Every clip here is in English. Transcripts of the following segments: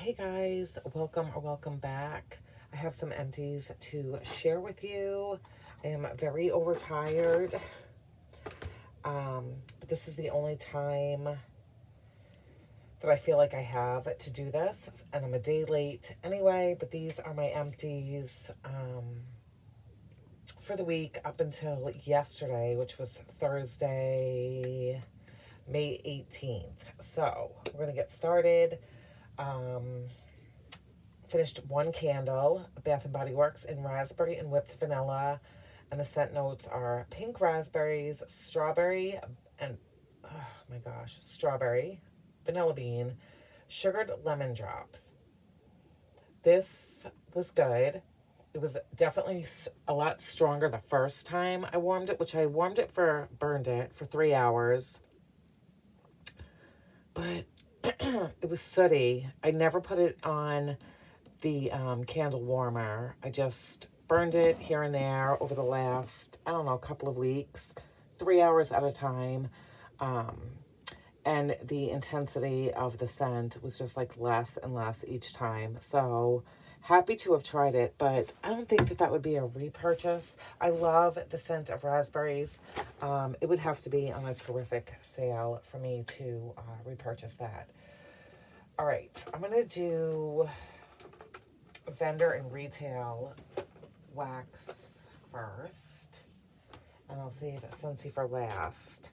Hey guys, welcome or welcome back. I have some empties to share with you. I am very overtired, but this is the only time that I feel like I have to do this, and I'm a day late anyway, but these are my empties for the week up until yesterday, which was Thursday, May 18th. So we're going to get started. Finished one candle, Bath and Body Works in raspberry and whipped vanilla. And the scent notes are pink raspberries, strawberry, and oh my gosh, strawberry, vanilla bean, sugared lemon drops. This was good. It was definitely a lot stronger the first time I warmed it, which I burned it for 3 hours. But it was sooty. I never put it on the candle warmer. I just burned it here and there over the last, I don't know, couple of weeks, 3 hours at a time. And the intensity of the scent was just like less and less each time. So happy to have tried it, but I don't think that would be a repurchase. I love the scent of raspberries. It would have to be on a terrific sale for me to repurchase that. All right, I'm going to do vendor and retail wax first, and I'll save Scentsy for last.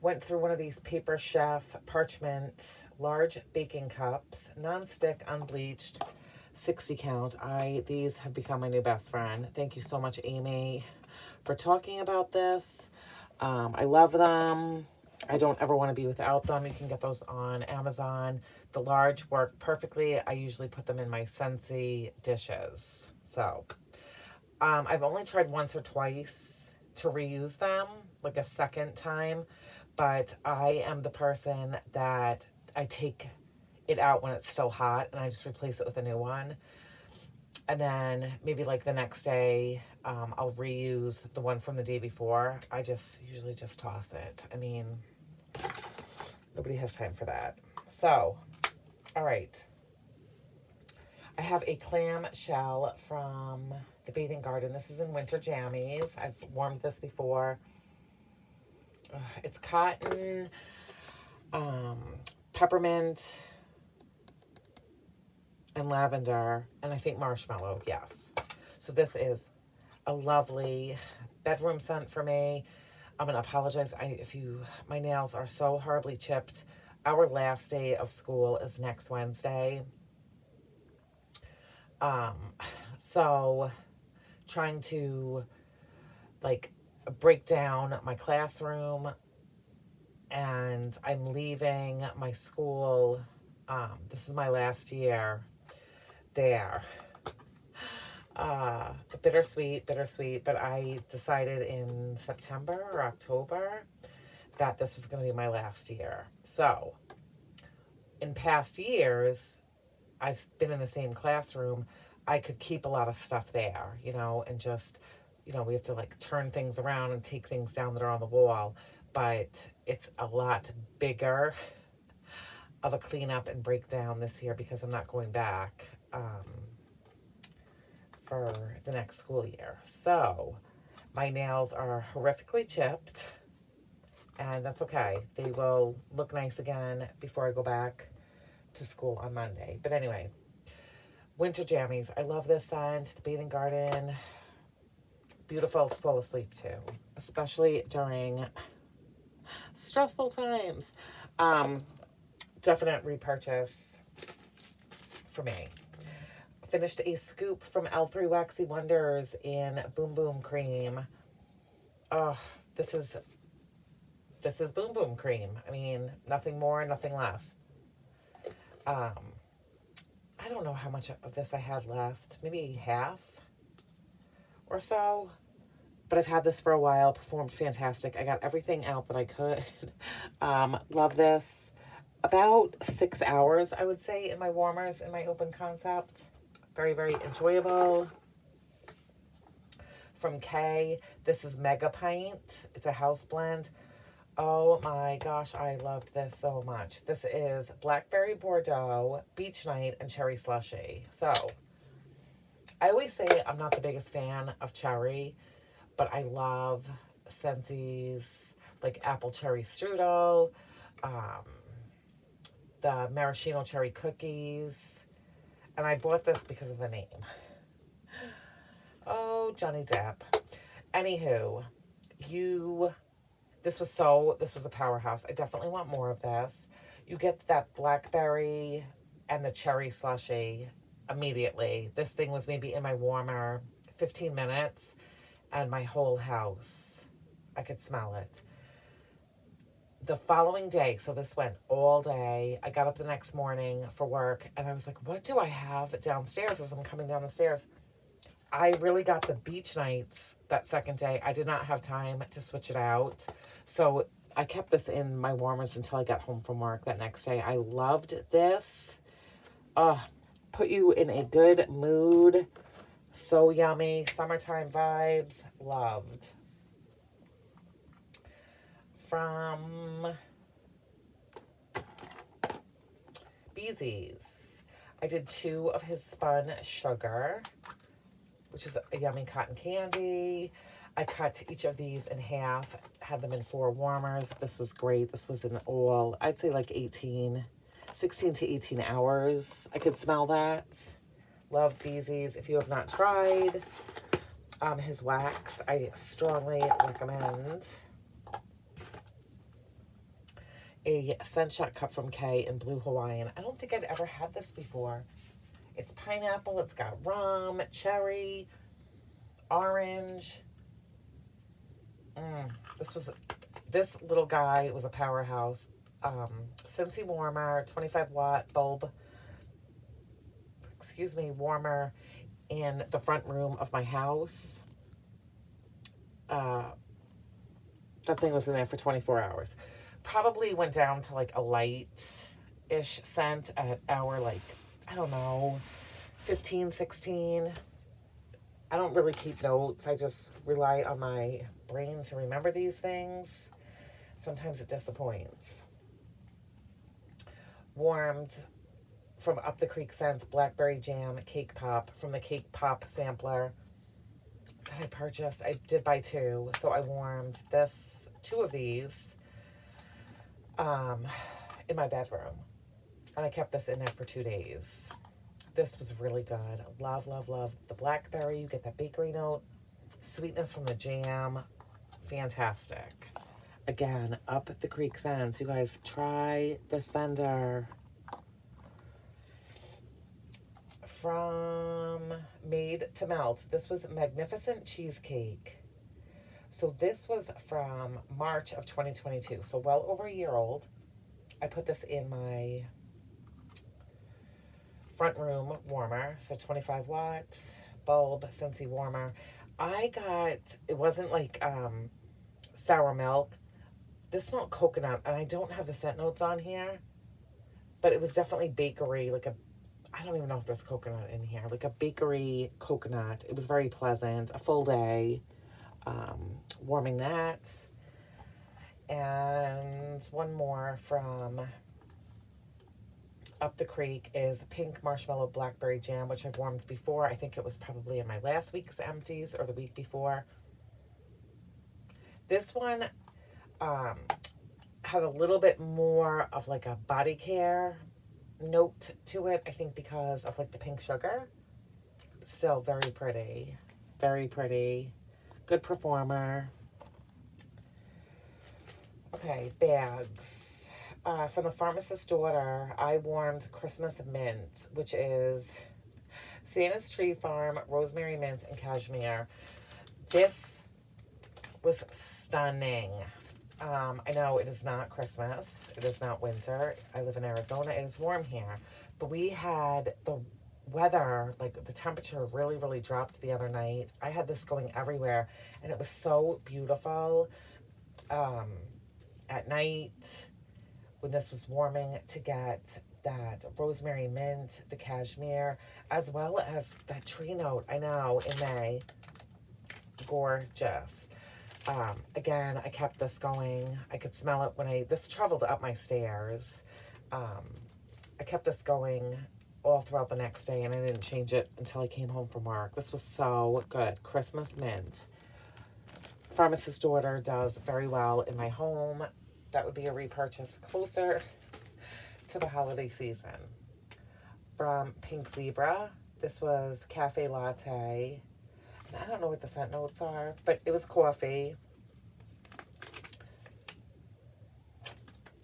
Went through one of these Paper Chef parchment large baking cups, non-stick, unbleached, 60 count. These have become my new best friend. Thank you so much, Amy, for talking about this. I love them. I don't ever want to be without them. You can get those on Amazon. The large work perfectly. I usually put them in my Scentsy dishes. So, I've only tried once or twice to reuse them, like a second time. But I am the person that I take it out when it's still hot and I just replace it with a new one. And then maybe like the next day, I'll reuse the one from the day before. I just usually just toss it. I mean, nobody has time for that. So, all right. I have a clam shell from the Bathing Garden. This is in Winter Jammies. I've warmed this before. It's cotton, peppermint, and lavender, and I think marshmallow, yes. So this is a lovely bedroom scent for me. I'm going to apologize my nails are so horribly chipped. Our last day of school is next Wednesday. So trying to like break down my classroom, and I'm leaving my school. This is my last year there. Bittersweet, but I decided in September or October that this was going to be my last year. So in past years, I've been in the same classroom. I could keep a lot of stuff there, and just, we have to like turn things around and take things down that are on the wall. But it's a lot bigger of a cleanup and breakdown this year because I'm not going back for the next school year. So my nails are horrifically chipped, and that's okay. They will look nice again before I go back to school on Monday. But anyway, Winter Jammies. I love this scent. The Bathing Garden. Beautiful to fall asleep to, especially during stressful times. Definite repurchase for me. Finished a scoop from L3 Waxy Wonders in Boom Boom Cream. Oh, this is Boom Boom Cream. I mean, nothing more, nothing less. I don't know how much of this I had left. Maybe half or so. But I've had this for a while. Performed fantastic. I got everything out that I could. Love this. About 6 hours, I would say, in my warmers, in my open concept. Very, very enjoyable. From Kay, this is Mega Pint. It's a house blend. Oh my gosh, I loved this so much. This is Blackberry Bordeaux, Beach Night, and Cherry Slushy. So, I always say I'm not the biggest fan of cherry, but I love Scentsy's like apple cherry strudel, um, the maraschino cherry cookies, and I bought this because of the name. Oh, Johnny Depp. Anywho, this was a powerhouse. I definitely want more of this. You get that blackberry and the cherry slushy immediately. This thing was maybe in my warmer 15 minutes, and my whole house, I could smell it. The following day, so this went all day. I got up the next morning for work, and I was like, what do I have downstairs as I'm coming down the stairs? I really got the beach nights that second day. I did not have time to switch it out. So I kept this in my warmers until I got home from work that next day. I loved this. Put you in a good mood. So yummy. Summertime vibes. Loved. From Beezy's. I did 2 of his spun sugar, which is a yummy cotton candy. I cut each of these in half, had them in 4 warmers. This was great. This was in all, I'd say like 16 to 18 hours. I could smell that. Love Beezy's. If you have not tried his wax, I strongly recommend. A Scent Shot cup from Kay in Blue Hawaiian. I don't think I'd ever had this before. It's pineapple, it's got rum, cherry, orange. This little guy was a powerhouse. Scentsy warmer, 25 watt bulb, warmer in the front room of my house. That thing was in there for 24 hours. Probably went down to like a light-ish scent at hour, like, I don't know, 15, 16. I don't really keep notes. I just rely on my brain to remember these things. Sometimes it disappoints. Warmed from Up the Creek Scents Blackberry Jam Cake Pop from the Cake Pop sampler that I purchased. I did buy 2, so I warmed 2 of these in my bedroom. And I kept this in there for 2 days. This was really good. Love, love, love the blackberry. You get that bakery note. Sweetness from the jam. Fantastic. Again, Up the Creek Scents. You guys, try this vendor. From Made to Melt. This was Magnificent Cheesecake. So this was from March of 2022. So well over a year old. I put this in my front room warmer. So 25 watts, bulb, Scentsy warmer. It wasn't like sour milk. This smelled coconut, and I don't have the scent notes on here, but it was definitely bakery, I don't even know if there's coconut in here, like a bakery coconut. It was very pleasant. A full day warming that. And one more from Up the Creek is Pink Marshmallow Blackberry Jam, which I've warmed before. I think it was probably in my last week's empties or the week before. This one had a little bit more of like a body care note to it, I think because of like the pink sugar. Still very pretty. Very pretty. Good performer. Okay, bags. From the Pharmacist's Daughter, I warmed Christmas Mint, which is Santa's Tree Farm, Rosemary Mint, and Cashmere. This was stunning. I know it is not Christmas. It is not winter. I live in Arizona. It is warm here. But we had the weather, like the temperature really, really dropped the other night. I had this going everywhere, and it was so beautiful. At night, when this was warming, to get that rosemary mint, the cashmere, as well as that tree note. I know, in May. Gorgeous. Again, I kept this going. I could smell it when this traveled up my stairs. I kept this going all throughout the next day, and I didn't change it until I came home from work. This was so good. Christmas mint. Pharmacist's Daughter does very well in my home. That would be a repurchase closer to the holiday season. From Pink Zebra, this was Cafe Latte. And I don't know what the scent notes are, but it was coffee.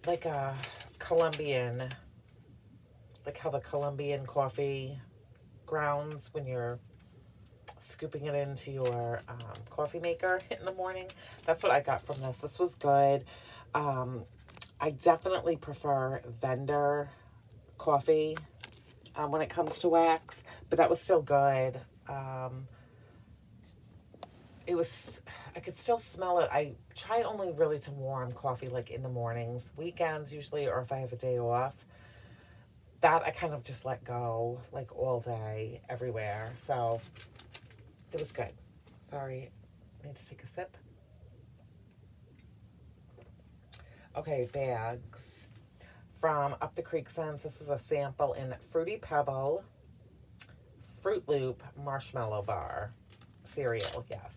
Like a Colombian, like how the Colombian coffee grounds when you're scooping it into your coffee maker in the morning. That's what I got from this. This was good. I definitely prefer vendor coffee when it comes to wax, but that was still good. I could still smell it. I try only really to warm coffee like in the mornings, weekends usually, or if I have a day off. That I kind of just let go like all day, everywhere. So it was good. Sorry, I need to take a sip. Okay, bags. From Up the Creek Scents, this was a sample in Fruity Pebble, Fruit Loop, Marshmallow Bar. Cereal, yes.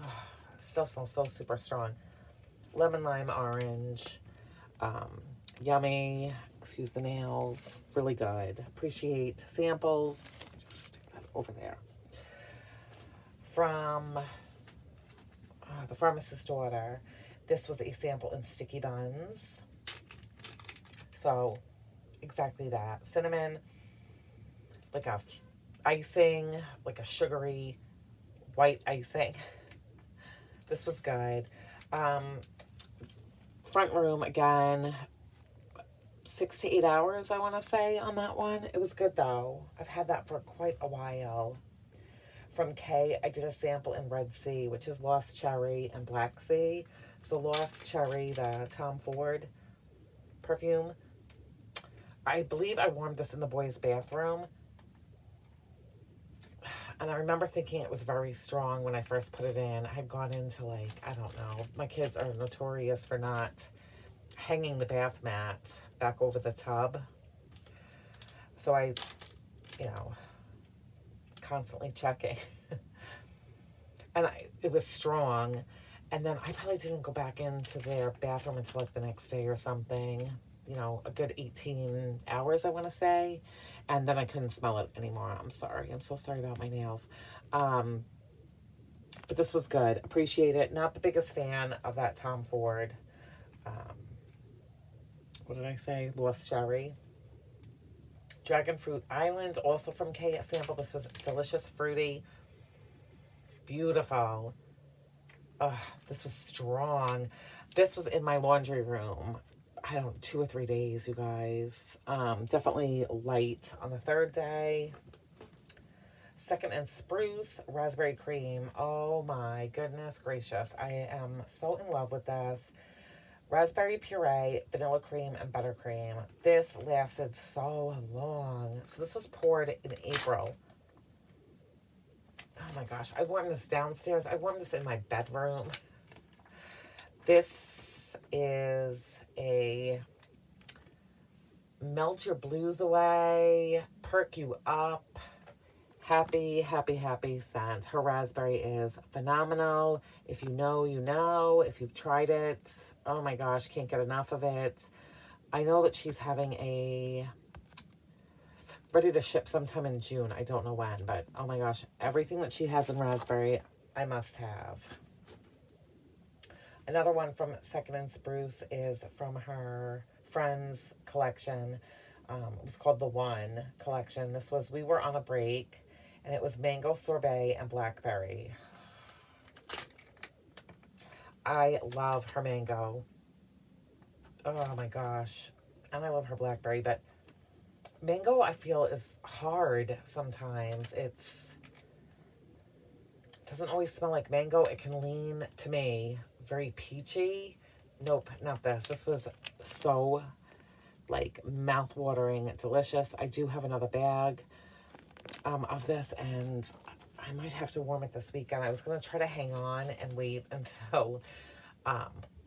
Oh, still smells so super strong. Lemon Lime Orange. Yummy. Excuse the nails. Really good. Appreciate samples. Just stick that over there. From the Pharmacist's Daughter, this was a sample in Sticky Buns. So, exactly that. Cinnamon, like a icing, like a sugary white icing. This was good. Front room, again, 6 to 8 hours, I want to say, on that one. It was good, though. I've had that for quite a while. From Kay, I did a sample in Red Sea, which is Lost Cherry and Black Sea. So Lost Cherry, the Tom Ford perfume. I believe I warmed this in the boys' bathroom. And I remember thinking it was very strong when I first put it in. I had gone into like, I don't know. My kids are notorious for not hanging the bath mat back over the tub. So I, constantly checking. And it was strong. And then I probably didn't go back into their bathroom until like the next day or something. A good 18 hours, I want to say. And then I couldn't smell it anymore. I'm sorry. I'm so sorry about my nails. But this was good. Appreciate it. Not the biggest fan of that Tom Ford. What did I say? Lost Cherry. Dragon Fruit Island, also from Kay, a sample. This was delicious, fruity, beautiful. This was strong. This was in my laundry room. I don't know, 2 or 3 days, you guys. Definitely light on the third day. Second and Spruce, Raspberry Cream. Oh my goodness gracious. I am so in love with this. Raspberry puree, vanilla cream, and buttercream. This lasted so long. So this was poured in April. Oh my gosh. I warmed this downstairs. I warmed this in my bedroom. This is a melt your blues away, perk you up, happy, happy, happy scent. Her raspberry is phenomenal. If you know, you know. If you've tried it, oh my gosh, can't get enough of it. I know that she's having ready to ship sometime in June. I don't know when, but oh my gosh, everything that she has in raspberry, I must have. Another one from Second and Spruce is from her Friends collection. It was called the One collection. This was We Were on a Break, and it was mango sorbet and blackberry. I love her mango. Oh my gosh. And I love her blackberry, but mango I feel is hard sometimes. It doesn't always smell like mango. It can lean, to me, very peachy. Nope, not this. This was so, like, mouth-watering, delicious. I do have another bag of this, and I I might have to warm it this weekend. I was going to try to hang on and wait until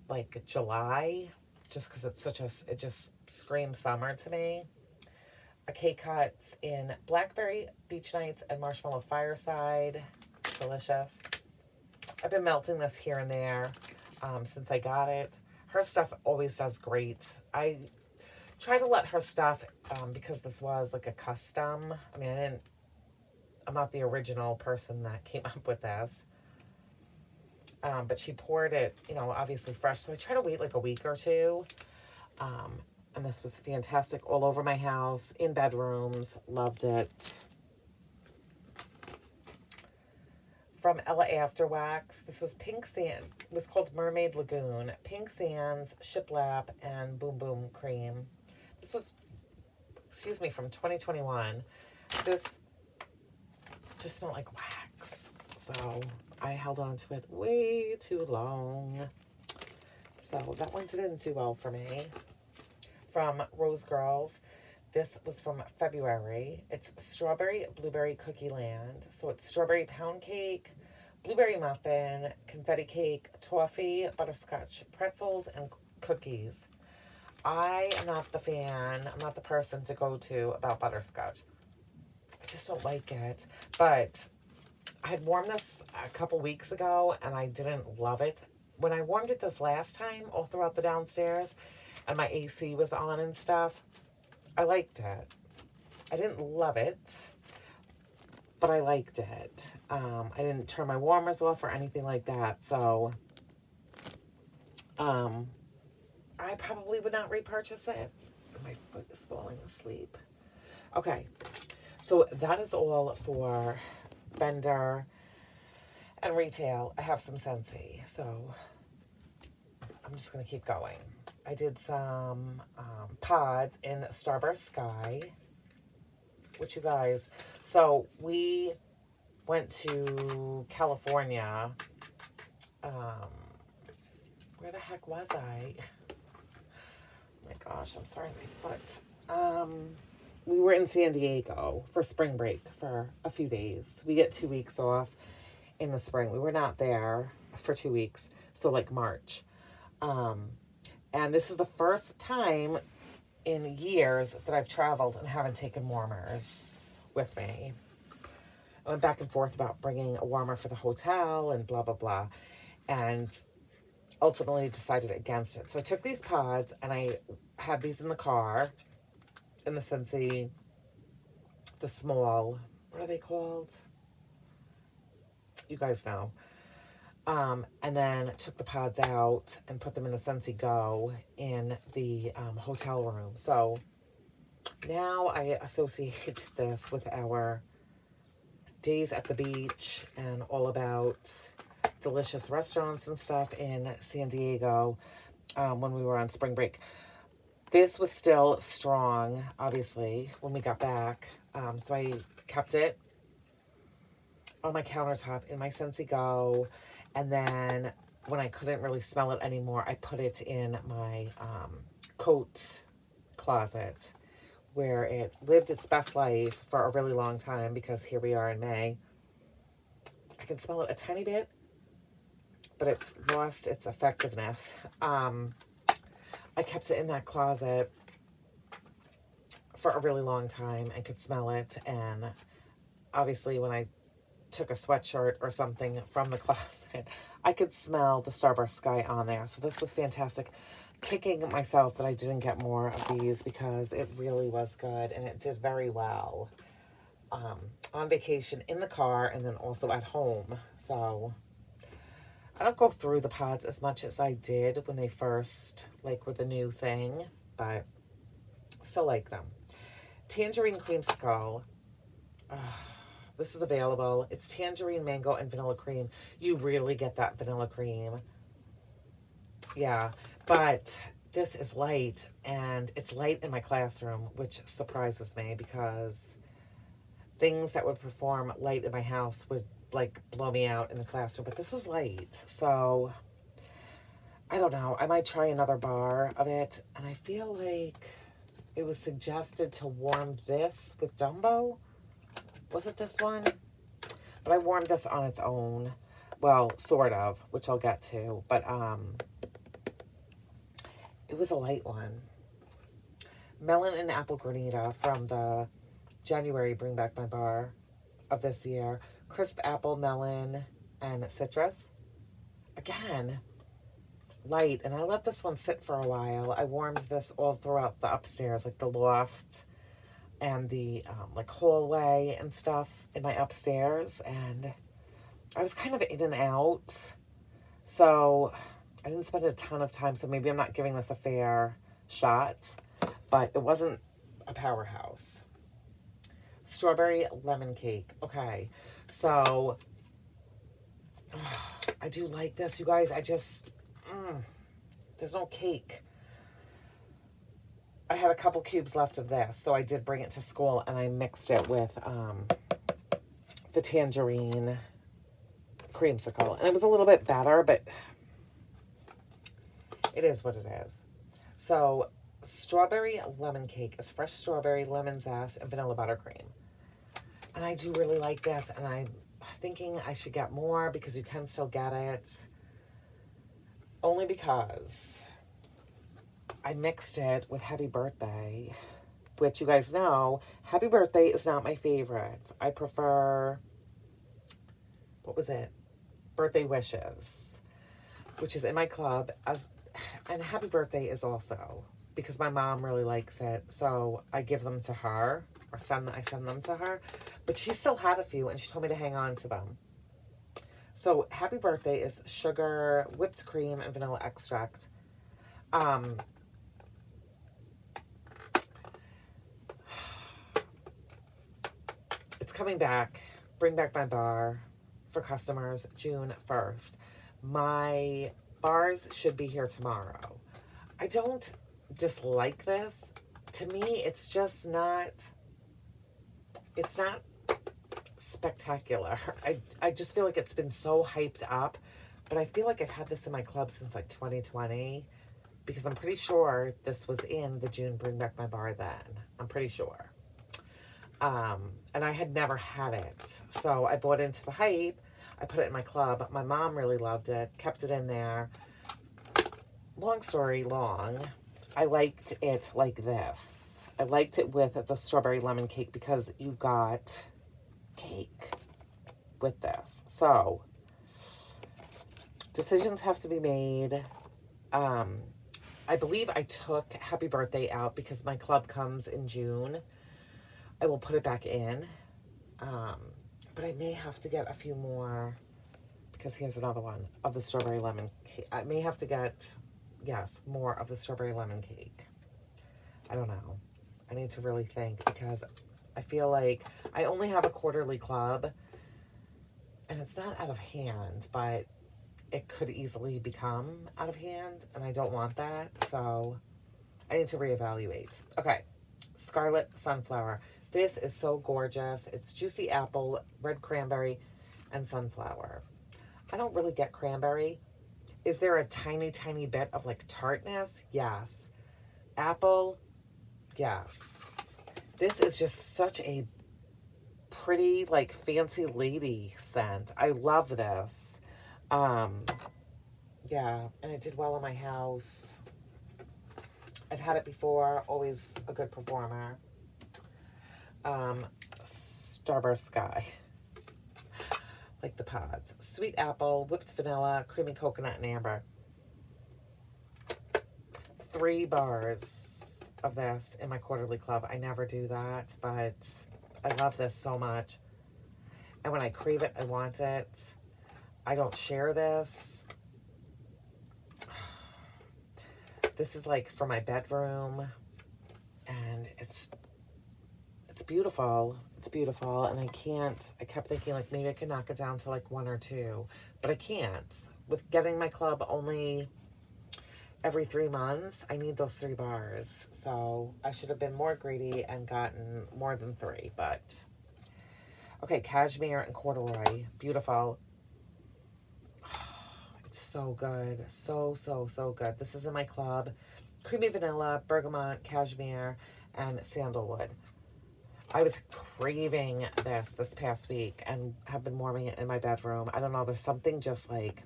like July, just because it's such a, it just screams summer to me. A K-Cuts in Blackberry Beach Nights and Marshmallow Fireside. Delicious. I've been melting this here and there since I got it. Her stuff always does great. I try to let her stuff, because this was like a custom. I mean, I'm not the original person that came up with this. But she poured it, you know, obviously fresh. So I try to wait like a week or two. And this was fantastic all over my house, in bedrooms. Loved it. From Ella After Wax. This was Pink Sand. It was called Mermaid Lagoon. Pink Sands, Shiplap, and Boom Boom Cream. This was, excuse me, from 2021. This just smelled like wax. So I held on to it way too long. So that one didn't do well for me. From Rose Girls. This was from February. It's Strawberry Blueberry Cookie Land. So it's strawberry pound cake, blueberry muffin, confetti cake, toffee, butterscotch pretzels, and cookies. I am not the fan. I'm not the person to go to about butterscotch. I just don't like it. But I had warmed this a couple weeks ago, and I didn't love it. When I warmed it this last time, all throughout the downstairs, and my AC was on and stuff, I liked it. I didn't love it, but I liked it. I didn't turn my warmers off or anything like that. So, I probably would not repurchase it. My foot is falling asleep. Okay. So that is all for vendor and retail. I have some Scentsy. So I'm just going to keep going. I did some pods in Starburst Sky, which you guys, so we went to California. Where the heck was I? Oh my gosh, I'm sorry, my foot. We were in San Diego for spring break for a few days. We get 2 weeks off in the spring. We were not there for 2 weeks, so like March. And this is the first time in years that I've traveled and haven't taken warmers with me. I went back and forth about bringing a warmer for the hotel and blah, blah, blah. And ultimately decided against it. So I took these pods and I had these in the car, in the Scentsy, the small, what are they called? You guys know. And then took the pods out and put them in the Scentsy Go in the hotel room. So now I associate this with our days at the beach and all about delicious restaurants and stuff in San Diego when we were on spring break. This was still strong, obviously, when we got back. So I kept it on my countertop in my Scentsy Go. And then when I couldn't really smell it anymore, I put it in my coat closet where it lived its best life for a really long time, because here we are in May. I can smell it a tiny bit, but it's lost its effectiveness. I kept it in that closet for a really long time and could smell it. And obviously when I took a sweatshirt or something from the closet, I could smell the Starburst Sky on there. So this was fantastic. Kicking myself that I didn't get more of these, because it really was good and it did very well on vacation, in the car, and then also at home. So I don't go through the pods as much as I did when they first were the new thing, but still like them. Tangerine Creamsicle. This is available. It's tangerine, mango, and vanilla cream. You really get that vanilla cream. Yeah, but this is light, and it's light in my classroom, which surprises me, because things that would perform light in my house would blow me out in the classroom, but this was light. So I don't know. I might try another bar of it, and I feel like it was suggested to warm this with Dumbo. Was it this one? But I warmed this on its own. Well, sort of, which I'll get to. But it was a light one. Melon and apple granita from the January Bring Back My Bar of this year. Crisp apple, melon, and citrus. Again, light. And I let this one sit for a while. I warmed this all throughout the upstairs, like the loft and the like hallway and stuff in my upstairs. And I was kind of in and out. So I didn't spend a ton of time. So maybe I'm not giving this a fair shot. But it wasn't a powerhouse. Strawberry lemon cake. Okay. So I do like this, you guys. I just, there's no cake. I had a couple cubes left of this, so I did bring it to school, and I mixed it with the tangerine creamsicle. And it was a little bit better, but it is what it is. So strawberry lemon cake is fresh strawberry, lemon zest, and vanilla buttercream. And I do really like this, and I'm thinking I should get more because you can still get it. Only because I mixed it with Happy Birthday, which you guys know, Happy Birthday is not my favorite. I prefer, what was it? Birthday Wishes, which is in my club. And Happy Birthday is also, because my mom really likes it, so I give them to her, or I send them to her. But she still had a few, and she told me to hang on to them. So Happy Birthday is sugar, whipped cream, and vanilla extract. It's coming back. Bring Back My Bar for customers June 1st. My bars should be here tomorrow. I don't dislike this. To me, it's just not, it's not spectacular. I just feel like it's been so hyped up, but I feel like I've had this in my club since like 2020, because I'm pretty sure this was in the June Bring Back My Bar then. I'm pretty sure. And I had never had it. So I bought into the hype. I put it in my club. My mom really loved it, kept it in there. Long story long, I liked it like this. I liked it with the strawberry lemon cake because you got cake with this. So decisions have to be made. I believe I took Happy Birthday out because my club comes in June. I will put it back in. But I may have to get a few more, because here's another one of the strawberry lemon cake. I may have to get, yes, more of the strawberry lemon cake. I don't know. I need to really think, because I feel like I only have a quarterly club, and it's not out of hand, but it could easily become out of hand, and I don't want that, so I need to reevaluate. Okay, Scarlet Sunflower. This is so gorgeous. It's juicy apple, red cranberry, and sunflower. I don't really get cranberry. Is there a tiny, tiny bit of like tartness? Yes. Apple? Yes. This is just such a pretty, like, fancy lady scent. I love this. Yeah, and it did well in my house. I've had it before. Always a good performer. Starburst Sky. Like the pods. Sweet apple, whipped vanilla, creamy coconut, and amber. 3 bars of this in my quarterly club. I never do that, but I love this so much. And when I crave it, I want it. I don't share this. This is like for my bedroom, and it's beautiful. It's beautiful, and I kept thinking like maybe I could knock it down to like 1 or 2, but I can't. With getting my club only every 3 months, I need those 3 bars. So I should have been more greedy and gotten more than 3, but okay, cashmere and corduroy, beautiful. It's so good, so good. This is in my club. Creamy vanilla, bergamot, cashmere, and sandalwood. I was craving this past week and have been warming it in my bedroom. I don't know, there's something just like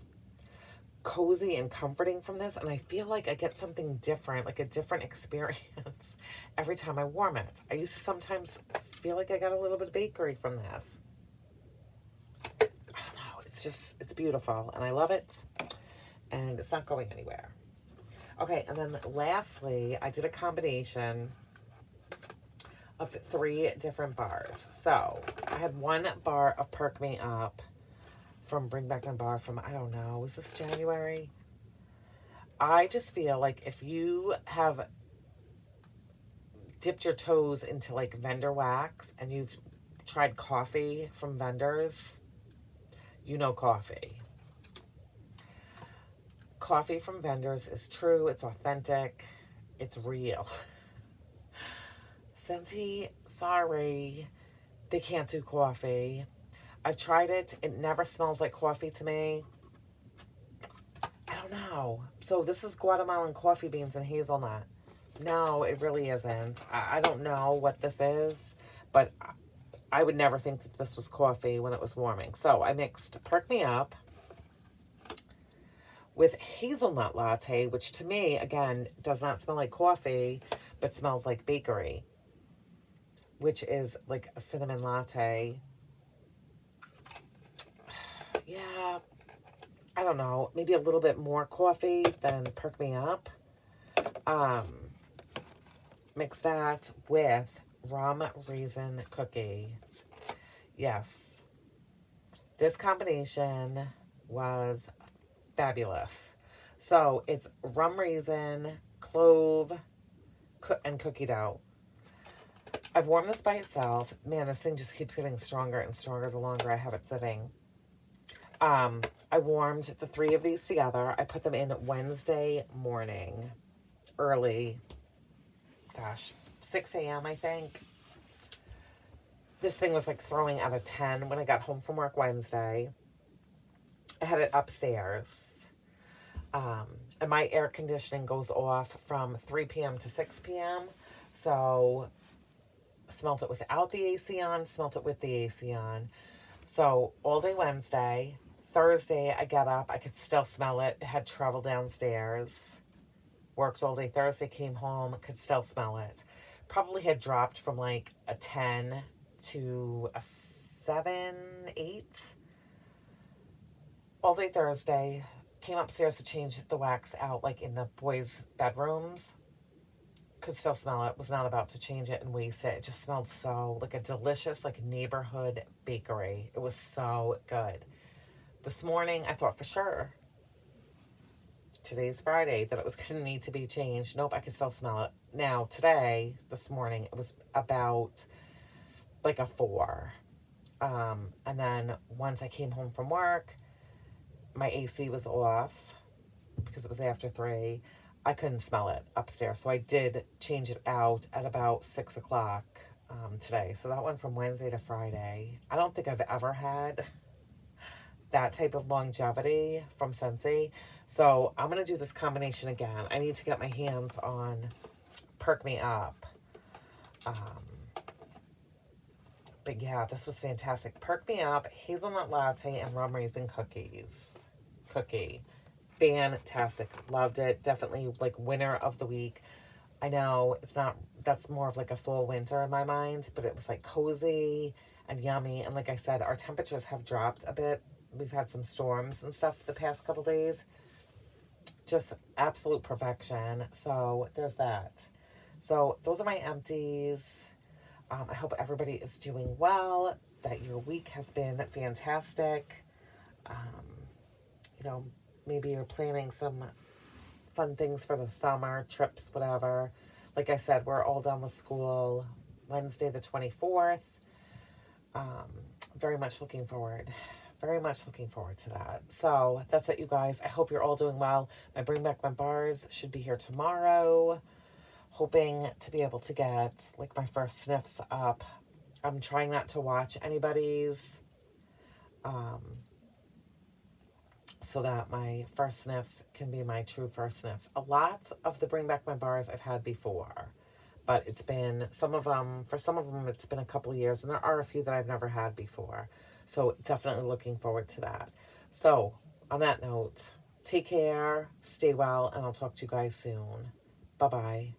cozy and comforting from this, and I feel like I get something different, like a different experience every time I warm it. I used to sometimes feel like I got a little bit of bakery from this. I don't know, it's beautiful, and I love it, and it's not going anywhere. Okay, and then lastly, I did a combination of 3 different bars. So I had 1 bar of Perk Me Up from Bring Back My Bar from, I don't know, was this January? I just feel like if you have dipped your toes into like vendor wax and you've tried coffee from vendors, you know coffee. Coffee from vendors is true, it's authentic, it's real. Scentsy, sorry, they can't do coffee. I've tried it. It never smells like coffee to me. I don't know. So this is Guatemalan coffee beans and hazelnut. No, it really isn't. I don't know what this is, but I would never think that this was coffee when it was warming. So I mixed Perk Me Up with hazelnut latte, which to me, again, does not smell like coffee, but smells like bakery, which is like a cinnamon latte. Yeah, I don't know, maybe a little bit more coffee than Perk Me Up. Mix that with rum raisin cookie. Yes, this combination was fabulous. So it's rum raisin, clove, and cookie dough. I've warmed this by itself. Man, this thing just keeps getting stronger and stronger the longer I have it sitting. I warmed the 3 of these together. I put them in Wednesday morning, early, gosh, 6 a.m. I think. This thing was like throwing out a 10 when I got home from work Wednesday. I had it upstairs. And my air conditioning goes off from 3 p.m. to 6 p.m. So smelt it without the AC on, smelt it with the AC on. So all day Wednesday. Thursday, I got up. I could still smell it. It had traveled downstairs. Worked all day Thursday, came home, could still smell it. Probably had dropped from like a 10 to a 7, 8. All day Thursday. Came upstairs to change the wax out like in the boys' bedrooms. Could still smell it. Was not about to change it and waste it. It just smelled so like a delicious like neighborhood bakery. It was so good. This morning, I thought for sure, today's Friday, that it was going to need to be changed. Nope, I can still smell it. Now, today, this morning, it was about like a 4. And then once I came home from work, my AC was off because it was after 3. I couldn't smell it upstairs. So I did change it out at about 6 o'clock today. So that went from Wednesday to Friday. I don't think I've ever had that type of longevity from Scentsy. So I'm going to do this combination again. I need to get my hands on Perk Me Up. But yeah, this was fantastic. Perk Me Up, hazelnut latte, and rum raisin cookie. Fantastic. Loved it. Definitely like winner of the week. I know it's not, that's more of like a full winter in my mind, but it was like cozy and yummy. And like I said, our temperatures have dropped a bit. We've had some storms and stuff the past couple days. Just absolute perfection. So there's that. So those are my empties. I hope everybody is doing well, that your week has been fantastic. You know, maybe you're planning some fun things for the summer, trips, whatever. Like I said, we're all done with school Wednesday the 24th. Very much looking forward to that. So that's it, you guys. I hope you're all doing well. My Bring Back My Bars should be here tomorrow. Hoping to be able to get like my first sniffs up. I'm trying not to watch anybody's so that my first sniffs can be my true first sniffs. A lot of the Bring Back My Bars I've had before, But it's been, for some of them, it's been a couple years, and there are a few that I've never had before. So definitely looking forward to that. So on that note, take care, stay well, and I'll talk to you guys soon. Bye-bye.